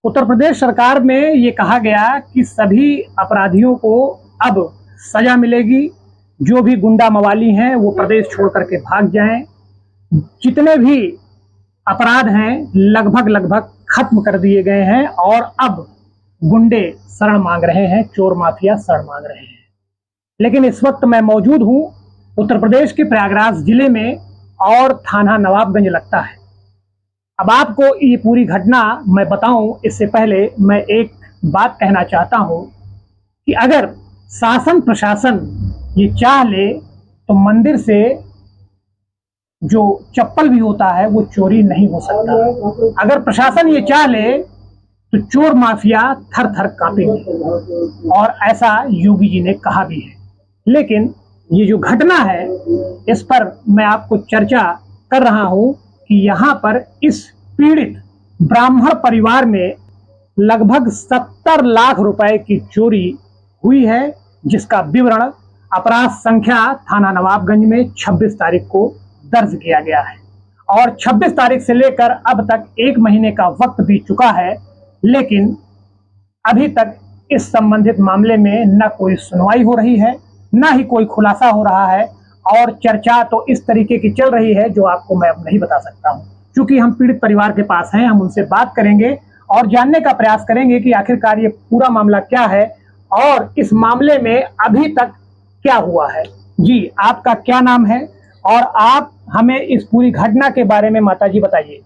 उत्तर प्रदेश सरकार में ये कहा गया कि सभी अपराधियों को अब सजा मिलेगी। जो भी गुंडा मवाली हैं वो प्रदेश छोड़ करके भाग जाएं। जितने भी अपराध हैं लगभग खत्म कर दिए गए हैं और अब गुंडे शरण मांग रहे हैं, चोर माफिया शरण मांग रहे हैं। लेकिन इस वक्त मैं मौजूद हूं उत्तर प्रदेश के प्रयागराज जिले में और थाना नवाबगंज लगता है। अब आपको ये पूरी घटना मैं बताऊं इससे पहले मैं एक बात कहना चाहता हूं कि अगर शासन प्रशासन ये चाह ले तो मंदिर से जो चप्पल भी होता है वो चोरी नहीं हो सकता। अगर प्रशासन ये चाह ले तो चोर माफिया थर थर कांपेंगे और ऐसा योगी जी ने कहा भी है। लेकिन ये जो घटना है इस पर मैं आपको चर्चा कर रहा हूं कि यहाँ पर इस पीड़ित ब्राह्मण परिवार में लगभग 70 लाख रुपए की चोरी हुई है, जिसका विवरण अपराध संख्या थाना नवाबगंज में 26 तारीख को दर्ज किया गया है। और 26 तारीख से लेकर अब तक 1 महीने का वक्त बीत चुका है, लेकिन अभी तक इस संबंधित मामले में न कोई सुनवाई हो रही है, न ही कोई खुलासा हो रहा है। और चर्चा तो इस तरीके की चल रही है जो आपको मैं अब नहीं बता सकता हूं। क्योंकि हम पीड़ित परिवार के पास हैं, हम उनसे बात करेंगे और जानने का प्रयास करेंगे कि आखिरकार ये पूरा मामला क्या है और इस मामले में अभी तक क्या हुआ है। जी, आपका क्या नाम है और आप हमें इस पूरी घटना के बारे में माताजी बताइए।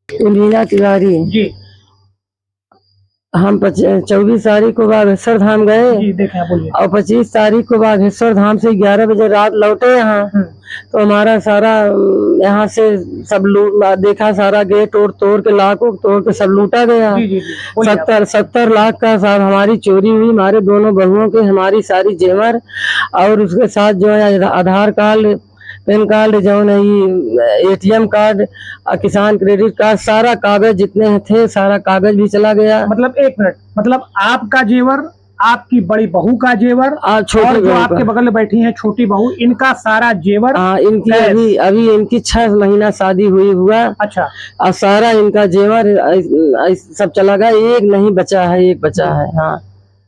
लीला तिवारी जी, हम 24 तारीख को बागेश्वर धाम गए जी देखें, बोलिए। और 25 तारीख को बागेश्वर धाम से 11 बजे रात लौटे यहाँ। तो हमारा सारा यहाँ से सब देखा, सारा गेट और तोड़ के लाखों तोड़ के सब लूटा गया। जी, जी, जी, 70 लाख का साहब हमारी चोरी हुई। हमारे दोनों बहुओं के, हमारी सारी जेवर और उसके साथ जो है आधार कार्ड, पैन कार्ड, जो है ATM कार्ड, किसान क्रेडिट कार्ड, सारा कागज जितने थे सारा कागज भी चला गया। मतलब 1 मिनट, मतलब आपका जेवर, आपकी बड़ी बहू का जेवर और जो आपके बगल में बैठी हैं छोटी बहू, इनका सारा जेवर। इनकी अभी इनकी 6 महीना शादी हुआ। अच्छा। और सारा इनका जेवर सब चला गया, एक नहीं बचा है, एक बचा है। हाँ,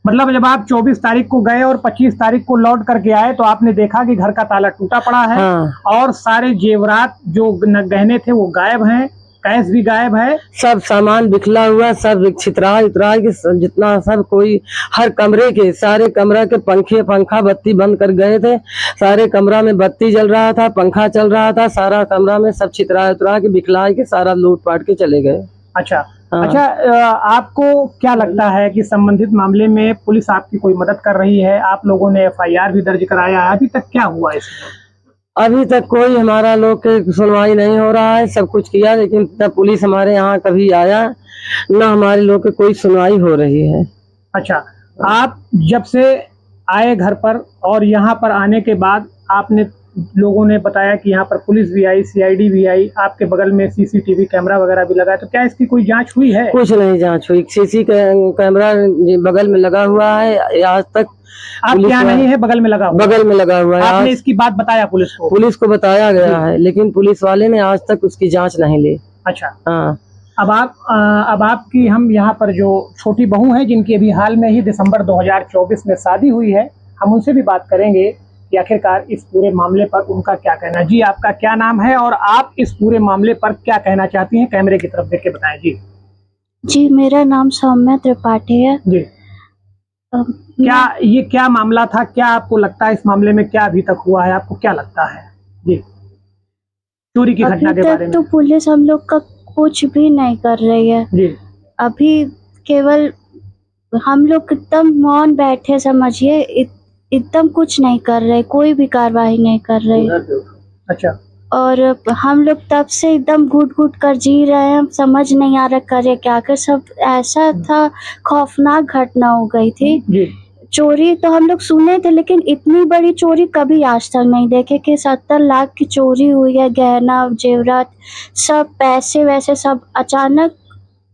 मतलब जब आप 24 तारीख को गए और 25 तारीख को लौट करके आए तो आपने देखा कि घर का ताला टूटा पड़ा है। हाँ। और सारे जेवरात जो गहने थे वो गायब हैं, कैश भी गायब है, सब सामान बिखला हुआ, सब छितरा के जितना सब, कोई हर कमरे के, सारे कमरा के पंखा बत्ती बंद कर गए थे। सारे कमरा में बत्ती जल रहा था, पंखा चल रहा था, सारा कमरा में सब छितरा के बिखला के सारा लूट पाट के चले गए। अच्छा। हाँ। अच्छा, आपको क्या लगता है कि संबंधित मामले में पुलिस आपकी कोई मदद कर रही है? आप लोगों ने FIR भी दर्ज कराया है, अभी तक क्या हुआ इसमें? अभी तक कोई हमारा लोग के सुनवाई नहीं हो रहा है। सब कुछ किया लेकिन तब पुलिस हमारे यहाँ कभी आया न, हमारे लोग के कोई सुनवाई हो रही है। अच्छा, आप जब से आए घर पर और यहाँ पर आने के बाद आपने लोगों ने बताया कि यहाँ पर पुलिस भी आई, CID भी आई, आपके बगल में CCTV कैमरा वगैरह भी लगा है, तो क्या इसकी कोई जांच हुई है? कुछ नहीं जांच हुई। CC कैमरा बगल में लगा हुआ है, आज तक आप यहाँ नहीं है, बगल में लगा हुआ? बगल में लगा हुआ है। आपने इसकी बात बताया पुलिस को? पुलिस को बताया गया है लेकिन पुलिस वाले ने आज तक उसकी जांच नहीं ली। अच्छा। हाँ। अब आपकी, हम यहाँ पर जो छोटी बहू है जिनकी अभी हाल में ही दिसंबर 2024 में शादी हुई है, हम उनसे भी बात करेंगे कि आखिरकार इस पूरे मामले पर उनका क्या कहना है। जी, आपका क्या नाम है और आप इस पूरे मामले पर क्या कहना चाहती हैं? कैमरे की तरफ देख के बताएं। जी। जी, मेरा नाम सौम्या त्रिपाठी है। जी। क्या मामला था? क्या आपको लगता है इस मामले में क्या अभी तक हुआ है? आपको क्या लगता है? जी, चोरी की घटना के बारे में। तो पुलिस हम लोग का कुछ भी नहीं कर रही है। जी। अभी केवल हम लोग एकदम मौन बैठे, समझिए, एकदम कुछ नहीं कर रहे, कोई भी कार्रवाई नहीं कर रहे। अच्छा। और हम लोग तब से एकदम घुट कर जी रहे हैं, समझ नहीं आ रहा करे क्या कर। सब ऐसा था, खौफनाक घटना हो गई थी। जी। चोरी तो हम लोग सुने थे लेकिन इतनी बड़ी चोरी कभी आज तक नहीं देखे कि 70 लाख की चोरी हुई है। गहना जेवरात सब, पैसे वैसे सब अचानक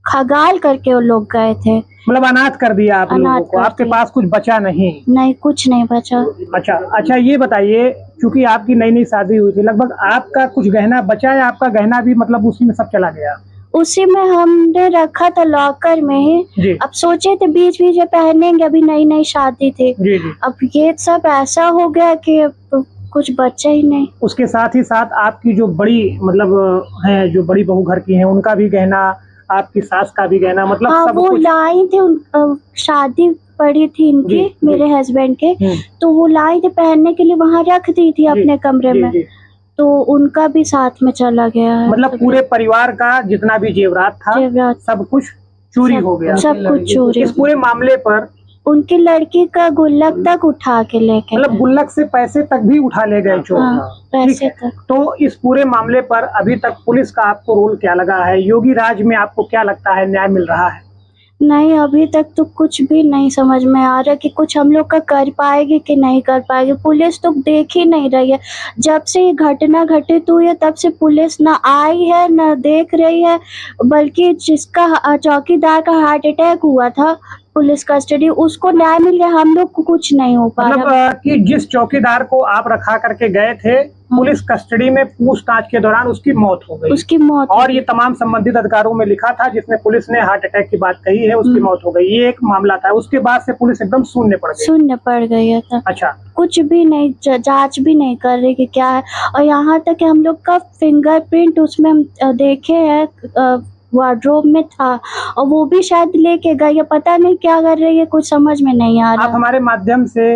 खगाल करके वो लोग गए थे। मतलब अनाथ कर दिया आप लोगों को? आपके पास कुछ बचा नहीं? नहीं, कुछ नहीं बचा। अच्छा, ये बताइए, क्योंकि आपकी नई शादी हुई थी, लगभग आपका कुछ गहना बचा है? आपका गहना भी मतलब उसी में सब चला गया? उसी में हमने रखा था लॉकर में ही। जी अब सोचे थे बीच बीच में पहनेंगे, अभी नई नई शादी थी। जी जी। अब ये सब ऐसा हो गया कि अब कुछ बचा ही नहीं। उसके साथ ही साथ आपकी जो बड़ी मतलब है, जो बड़ी बहू घर की हैं, उनका भी गहना, आपकी सास का भी गहना, मतलब हाँ, सब वो कुछ। लाई थे, शादी पड़ी थी इनकी, जी, जी। मेरे हस्बैंड के, तो वो लाई थे पहनने के लिए, वहां रख दी थी अपने कमरे जी, में। जी। तो उनका भी साथ में चला गया है। मतलब पूरे परिवार का जितना भी जेवरात था, जेवरात सब कुछ चोरी हो गया। सब कुछ चोरी। इस पूरे मामले पर उनकी लड़की का गुल्लक तक उठा के लेके मतलब गुल्लक से पैसे तक भी उठा ले गए चोर। हाँ, ठीक पैसे है। तक। तो इस पूरे मामले पर अभी तक पुलिस का आपको रोल क्या लगा है? योगी राज में आपको क्या लगता है, न्याय मिल रहा है? नहीं, अभी तक तो कुछ भी नहीं समझ में आ रहा कि कुछ हम लोग का कर पाएगी कि नहीं कर पाएगी। पुलिस तो देख ही नहीं रही है। जब से ये घटना घटित हुई है तब से पुलिस ना आई है ना देख रही है, बल्कि जिसका चौकीदार का हार्ट अटैक हुआ था पुलिस कस्टडी, उसको न्याय मिल गया, हम लोग को कुछ नहीं हो पा रहा। मतलब कि जिस चौकीदार को आप रखा करके गए थे, पुलिस कस्टडी में पूछताछ के दौरान उसकी मौत हो गई। उसकी मौत और ये तमाम संबंधित अधिकारों में लिखा था, जिसमें पुलिस ने हार्ट अटैक की बात कही है, उसकी मौत हो गई। ये एक मामला था। उसके बाद से पुलिस एकदम शून्य पड़ गई है। अच्छा, कुछ भी नहीं, जांच भी नहीं कर रही कि क्या है। और यहाँ तक कि हम लोग का फिंगरप्रिंट उसमें हम देखे हैं, वार्डरोब में था, और वो भी शायद लेके गए, ये पता नहीं क्या कर रही है, कुछ समझ में नहीं आ रहा। आप हमारे माध्यम से,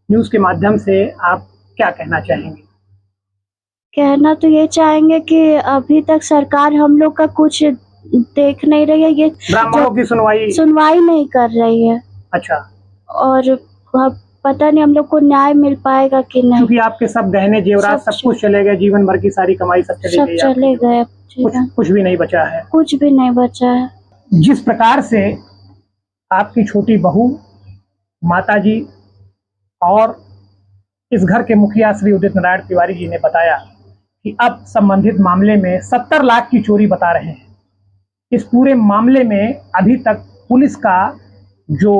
न्यूज के माध्यम से आप क्या कहना चाहेंगे? कहना तो ये चाहेंगे कि अभी तक सरकार हम लोग का कुछ देख नहीं रही है, ये ब्राह्मणों की सुनवाई नहीं कर रही है। अच्छा। और अब पता नहीं हम लोग को न्याय मिल पाएगा कि नहीं, क्योंकि आपके सब गहने जेवरात सब कुछ चले गए, जीवन भर की सारी कमाई सब चले गए। कुछ भी नहीं बचा है। कुछ भी नहीं बचा है। जिस प्रकार से आपकी छोटी बहू, माताजी और इस घर के मुखिया श्री उदित नारायण तिवारी जी ने बताया कि अब संबंधित मामले में 70 लाख की चोरी बता रहे हैं। इस पूरे मामले में अभी तक पुलिस का जो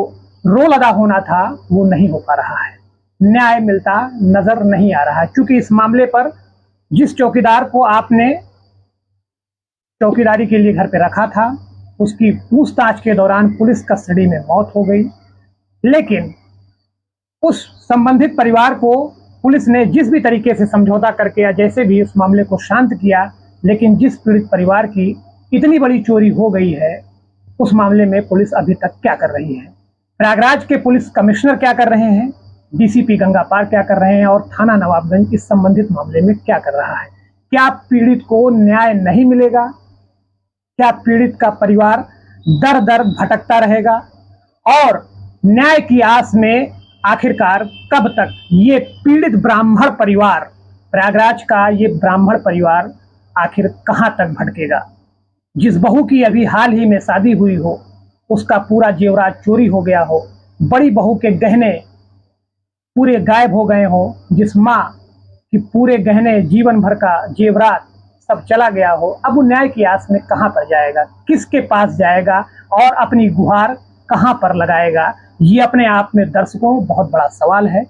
रोल अदा होना था वो नहीं हो पा रहा है, न्याय मिलता नजर नहीं आ रहा है। क्योंकि इस मामले पर जिस चौकीदार को आपने चौकीदारी के लिए घर पे रखा था, उसकी पूछताछ के दौरान पुलिस कस्टडी में मौत हो गई। लेकिन उस संबंधित परिवार को पुलिस ने जिस भी तरीके से समझौता करके या जैसे भी उस मामले को शांत किया, लेकिन जिस पीड़ित परिवार की इतनी बड़ी चोरी हो गई है, उस मामले में पुलिस अभी तक क्या कर रही है? प्रयागराज के पुलिस कमिश्नर क्या कर रहे हैं, डीसीपी गंगापार क्या कर रहे हैं, और थाना नवाबगंज इस संबंधित मामले में क्या कर रहा है? क्या पीड़ित को न्याय नहीं मिलेगा? क्या पीड़ित का परिवार दर दर भटकता रहेगा? और न्याय की आस में आखिरकार कब तक ये पीड़ित ब्राह्मण परिवार, प्रयागराज का ये ब्राह्मण परिवार आखिर कहां तक भटकेगा? जिस बहू की अभी हाल ही में शादी हुई हो, उसका पूरा जेवरात चोरी हो गया हो, बड़ी बहू के गहने पूरे गायब हो गए हो, जिस माँ की पूरे गहने जीवन भर का जेवरात सब चला गया हो, अब वो न्याय की आस में कहां पर जाएगा, किसके पास जाएगा और अपनी गुहार कहां पर लगाएगा? ये अपने आप में दर्शकों बहुत बड़ा सवाल है।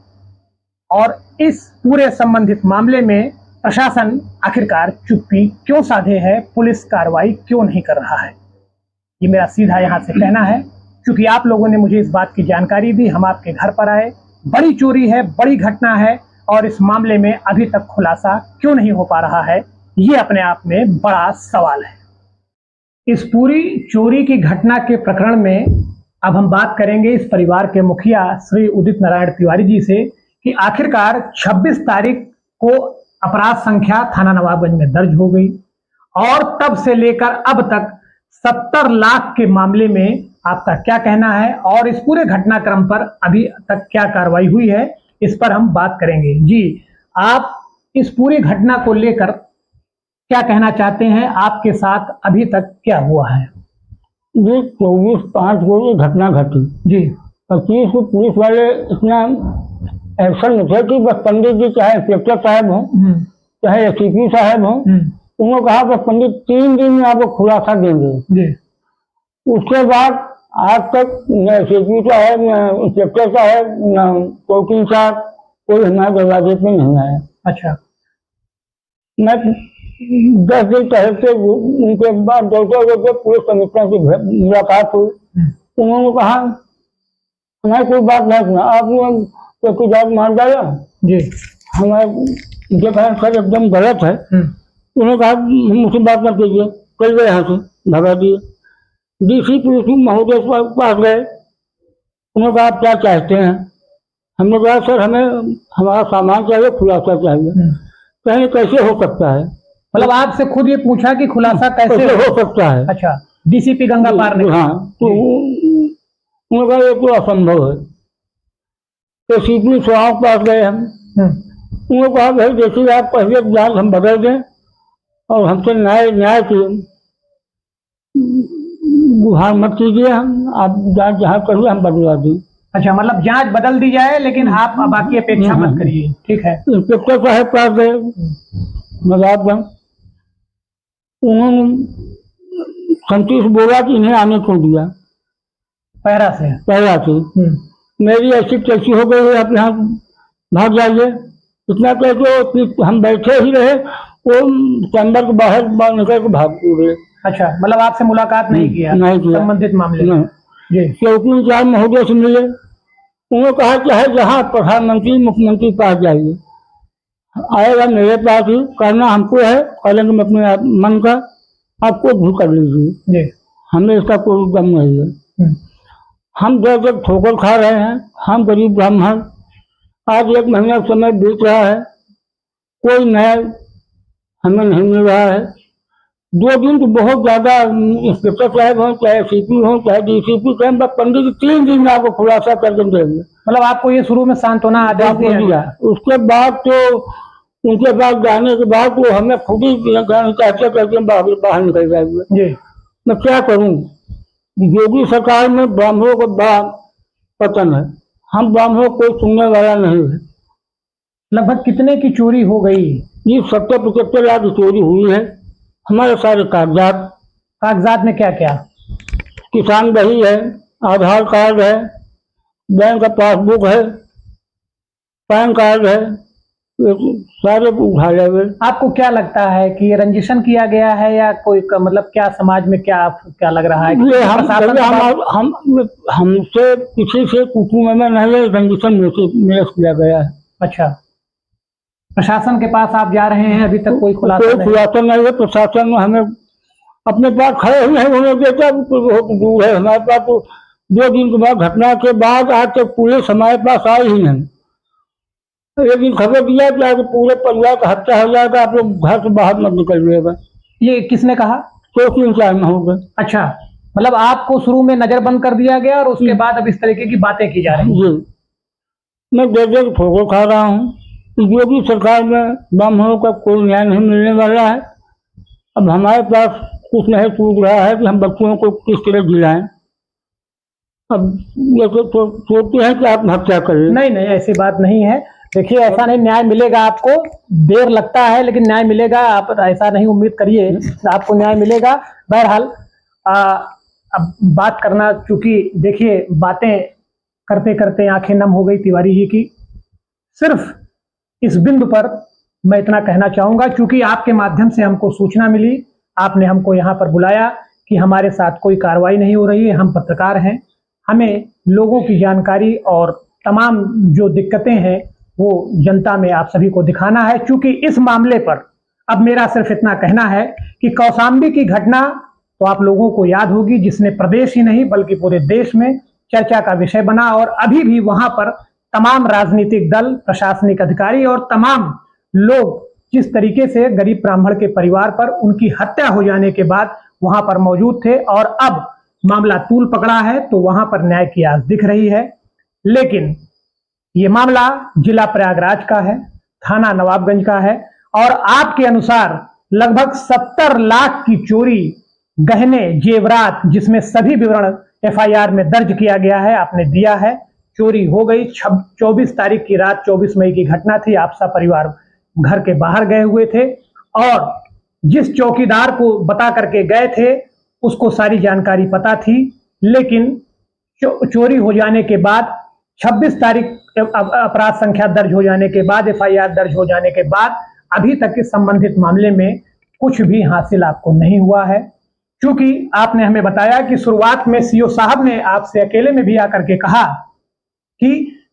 और इस पूरे संबंधित मामले में प्रशासन आखिरकार चुप्पी क्यों साधे है, पुलिस कार्रवाई क्यों नहीं कर रहा है? ये मेरा सीधा यहाँ से कहना है। क्योंकि आप लोगों ने मुझे इस बात की जानकारी दी, हम आपके घर पर आए, बड़ी चोरी है, बड़ी घटना है, और इस मामले में अभी तक खुलासा क्यों नहीं हो पा रहा है, ये अपने आप में बड़ा सवाल है। इस पूरी चोरी की घटना के प्रकरण में अब हम बात करेंगे इस परिवार के मुखिया श्री उदित नारायण तिवारी जी से कि आखिरकार 26 तारीख को अपराध संख्या थाना नवाबगंज में दर्ज हो गई, और तब से लेकर अब तक 70 लाख के मामले में आपका क्या कहना है, और इस पूरे घटनाक्रम पर अभी तक क्या कार्रवाई हुई है, इस पर हम बात करेंगे। जी, आप इस पूरी घटना को लेकर क्या कहना चाहते हैं? आपके साथ अभी तक क्या हुआ है? जी, 24/5 को ये घटना घटी जी। 25 को पुलिस वाले इतना एक्शन में थे कि बस पंडित जी चाहे इंस्पेक्टर साहब हों, चाहे एसपी साहब हों, उन्होंने कहा कि पंडित 3 दिन में आपको खुलासा देंगे। जी। उसके बाद आज तक न एसपी साहब, न इंस्पेक्टर साहब, न वकील साहब, कोई हमारे दरवाजे पे नहीं आया। अच्छा। मैं 10 दिन टहलते उनके बाद दौड़ते पुलिस कमिश्नर से मुलाकात हुई। उन्होंने कहा हमारी कोई बात नहीं सुना, आपने चौकीदार मार डाला जी। हमारे जो कहा सर एकदम गलत है। उन्होंने कहा मुझसे बात मत कीजिए, चल गए यहाँ से, भगा दिए। डीसी पुलिस महोदय के पास गए, उन्होंने कहा आप क्या चाहते हैं? हमने कहा सर हमें हमारा सामान चाहिए, खुलासा चाहिए। कहें कैसे हो सकता है? मतलब आपसे खुद ये पूछा कि खुलासा कैसे हो सकता है? अच्छा, डीसीपी गंगा पार ने? हाँ, तो उन्होंने कहा ये तो असंभव है। तो सीपी स्वाओं के पास गए हम, उन्होंने कहा भाई देखिए आप पहले जान हम बदल दें और हमसे न्याय की गुहार मत कीजिए, हम आप जांच जहाँ करिए हम बदलवा दें। अच्छा, मतलब जांच बदल दी जाए लेकिन आप बाकी अपेक्षा मत करिए, ठीक है। इंस्पेक्टर साहब पास गए नवाबगंज, उन्होंने संतोष बोला कि इन्हें आने क्यों दिया पहरा से। मेरी ऐसी कैसी हो गई है, आप यहाँ भाग जाइए। इतना कहते हम बैठे ही रहे, वो चैम्बर के बाहर निकल के भाग गए। अच्छा, मतलब आपसे मुलाकात नहीं किया संबंधित मामले में? चौकी इंचार्ज महोदय से मिले, उन्होंने कहा चाहे जहाँ प्रधानमंत्री मुख्यमंत्री पास जाइए, आएगा मेरे पास ही, करना हमको है, करेंगे अपने मन का, आपको भी कर लीजिए, हमें इसका कोई गम नहीं है। हम दर दर ठोकर खा रहे हैं, हम गरीब ब्राह्मण, आज 1 महीना समय बीत रहा है, कोई न्याय हमें नहीं मिल रहा है। 2 दिन तो बहुत ज्यादा, इंस्पेक्टर साहब हो चाहे सीपी हो चाहे डीसीपी साहब, पंडित जी 3 दिन में आपको खुलासा करके देंगे। मतलब आपको ये शुरू में सांत्वना आदेश दिया, उसके बाद तो उनके पास जाने के बाद तो हमें खुद ही कहते करके बाहर निकल जाएंगे। मैं क्या करूं? योगी सरकार में ब्राह्मणों का बड़ा पतन है, हम ब्राह्मणों कोई सुनने वाला नहीं है। लगभग कितने की चोरी हो गई? ये 70-75 लाख की चोरी हुई है। हमारे सारे कागजात में क्या क्या? किसान बही है, आधार कार्ड है, बैंक का पासबुक है, पैन कार्ड है, सारे उठा ले। आपको क्या लगता है कि ये रंजिशन किया गया है या कोई मतलब क्या समाज में क्या लग रहा है कि हमसे किसी से कुटुंब में नहीं रंजिशन में किया गया है? अच्छा, प्रशासन के पास आप जा रहे हैं, अभी तक कोई खुलासा नहीं है। प्रशासन में हमें अपने पास खड़े हुए हैं, उन्होंने देखा बहुत दूर है हमारे पास। तो 2 दिन के बाद घटना के बाद आज तक पुलिस हमारे पास आई ही नहीं। एक दिन खबर दिया कि पूरे परिवार का हत्या हो जाएगा, आप लोग घर से बाहर मत निकलिएगा। ये किसने कहा? चौकी इंचार्ज में हो गए। अच्छा, मतलब आपको शुरू में नजरबंद कर दिया गया और उसके बाद अब इस तरीके की बातें की जा रही हैं। मैं देर ठोकर खा रहा हूँ। योगी सरकार में ब्राह्मणों का कोई न्याय नहीं मिलने वाला है। अब हमारे पास कुछ नहीं टूट रहा है कि हम बच्चों को किस तरह जिलाएं। अब ये तो सोचते हैं कि आप हत्या करें। नहीं, ऐसी बात नहीं है। देखिए, ऐसा नहीं, न्याय मिलेगा आपको, देर लगता है लेकिन न्याय मिलेगा। आप ऐसा नहीं उम्मीद करिए, आपको न्याय मिलेगा। बहरहाल अब बात करना, चूंकि देखिए बातें करते करते आंखें नम हो गई तिवारी जी की। सिर्फ इस बिंदु पर मैं इतना कहना चाहूंगा, क्योंकि आपके माध्यम से हमको सूचना मिली, आपने हमको यहाँ पर बुलाया कि हमारे साथ कोई कार्रवाई नहीं हो रही है, हम पत्रकार हैं, हमें लोगों की जानकारी और तमाम जो दिक्कतें हैं वो जनता में आप सभी को दिखाना है। क्योंकि इस मामले पर अब मेरा सिर्फ इतना कहना है कि कौशाम्बी की घटना तो आप लोगों को याद होगी, जिसने प्रदेश ही नहीं बल्कि पूरे देश में चर्चा का विषय बना, और अभी भी वहां पर तमाम राजनीतिक दल, प्रशासनिक अधिकारी और तमाम लोग जिस तरीके से गरीब ब्राह्मण के परिवार पर उनकी हत्या हो जाने के बाद वहां पर मौजूद थे, और अब मामला तूल पकड़ा है तो वहां पर न्याय की आस दिख रही है। लेकिन ये मामला जिला प्रयागराज का है, थाना नवाबगंज का है, और आपके अनुसार लगभग 70 लाख की चोरी, गहने जेवरात, जिसमें सभी विवरण एफआईआर में दर्ज किया गया है, आपने दिया है, चोरी हो गई। 24 तारीख की रात, 24 मई की घटना थी। आप सब परिवार घर के बाहर गए हुए थे और जिस चौकीदार को बता करके गए थे उसको सारी जानकारी पता थी, लेकिन चोरी हो जाने के बाद 26 तारीख अपराध संख्या दर्ज हो जाने के बाद, एफआईआर दर्ज हो जाने के बाद अभी तक के संबंधित मामले में कुछ भी हासिल आपको नहीं हुआ है। क्योंकि आपने हमें बताया कि शुरुआत में सीओ साहब ने आपसे अकेले में भी आकर के कहा कि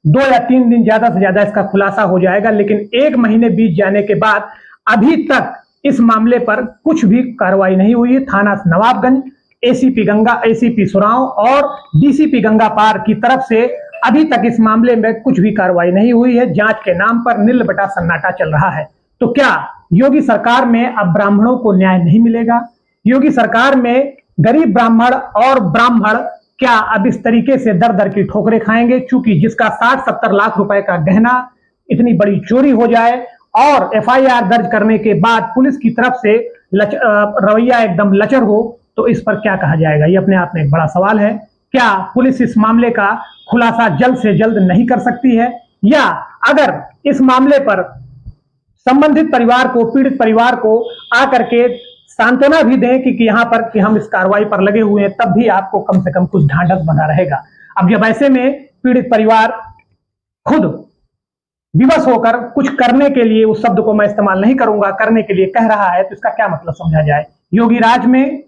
2 या 3 दिन ज्यादा से ज्यादा इसका खुलासा हो जाएगा, लेकिन 1 महीने बीत जाने के बाद अभी तक इस मामले पर कुछ भी कार्रवाई नहीं हुई। थाना नवाबगंज, एसीपी गंगा, एसीपी सुराव और डीसीपी गंगापार की तरफ से अभी तक इस मामले में कुछ भी कार्रवाई नहीं हुई है। जांच के नाम पर नील बटा सन्नाटा चल रहा है। तो क्या योगी सरकार में अब ब्राह्मणों को न्याय नहीं मिलेगा? योगी सरकार में गरीब ब्राह्मण और ब्राह्मण क्या अब इस तरीके से दर दर की ठोकरें खाएंगे? चूंकि जिसका 60-70 लाख रुपए का गहना इतनी बड़ी चोरी हो जाए और एफआईआर दर्ज करने के बाद पुलिस की तरफ से रवैया एकदम लचर हो, तो इस पर क्या कहा जाएगा? ये अपने आप में एक बड़ा सवाल है। क्या पुलिस इस मामले का खुलासा जल्द से जल्द नहीं कर सकती है? या अगर इस मामले पर संबंधित परिवार को, पीड़ित परिवार को आकर के सांत्वना भी दें कि यहाँ पर कि हम इस कार्रवाई पर लगे हुए हैं, तब भी आपको कम से कम कुछ ढांढस बना रहेगा। अब जब ऐसे में पीड़ित परिवार खुद विवश होकर कुछ करने के लिए, उस शब्द को मैं इस्तेमाल नहीं करूंगा, करने के लिए कह रहा है, तो इसका क्या मतलब समझा जाए? योगी राज में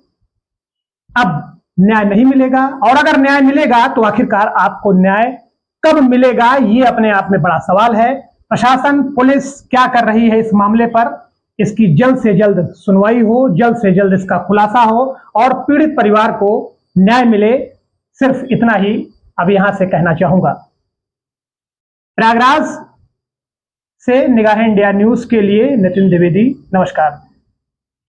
अब न्याय नहीं मिलेगा, और अगर न्याय मिलेगा तो आखिरकार आपको न्याय कब मिलेगा? ये अपने आप में बड़ा सवाल है। प्रशासन, पुलिस क्या कर रही है इस मामले पर? इसकी जल्द से जल्द सुनवाई हो, जल्द से जल्द इसका खुलासा हो और पीड़ित परिवार को न्याय मिले। सिर्फ इतना ही अब यहां से कहना चाहूंगा। प्रयागराज से निगाहें इंडिया न्यूज के लिए नितिन द्विवेदी, नमस्कार।